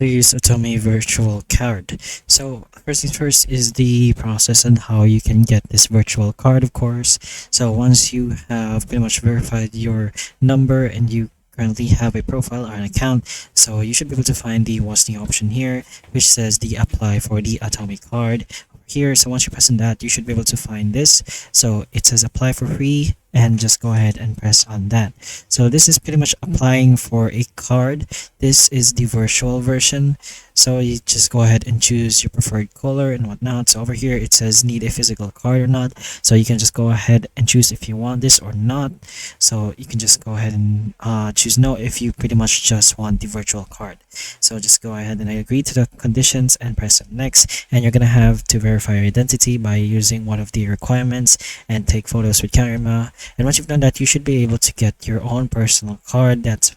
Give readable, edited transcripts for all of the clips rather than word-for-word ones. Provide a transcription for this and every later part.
To use Atome virtual card. So first things first is the process and how you can get this virtual card, of course. So once you have pretty much verified your number and you currently have a profile or an account, so you should be able to find the what's the option here, which says the apply for the Atome card here. So once you press on that, you should be able to find this. So it says apply for free, and just go ahead and press on that. So this is pretty much applying for a card. This is the virtual version. So you just go ahead and choose your preferred color and whatnot. So over here it says need a physical card or not. So you can just go ahead and choose if you want this or not. So you can just go ahead and choose no if you pretty much just want the virtual card. So just go ahead and agree to the conditions and press on next. And you're gonna have to verify your identity by using one of the requirements and take photos with camera. And once you've done that, you should be able to get your own personal card that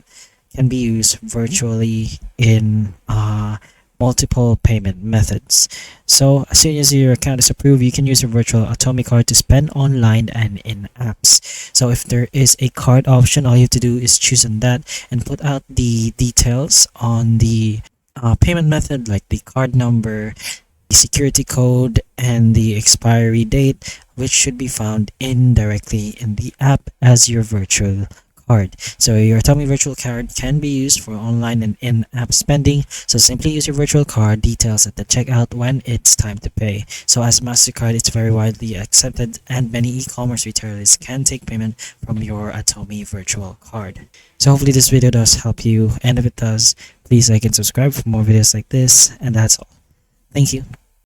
can be used virtually in multiple payment methods. So as soon as your account is approved, you can use your virtual Atome card to spend online and in apps. So if there is a card option, all you have to do is choose on that and put out the details on the payment method, like the card number, the security code, and the expiry date, which should be found indirectly in the app as your virtual card. So your Atome virtual card can be used for online and in-app spending. So simply use your virtual card details at the checkout when it's time to pay. So as MasterCard, it's very widely accepted and many e-commerce retailers can take payment from your Atome virtual card. So hopefully this video does help you, and if it does, please like and subscribe for more videos like this, and that's all. Thank you.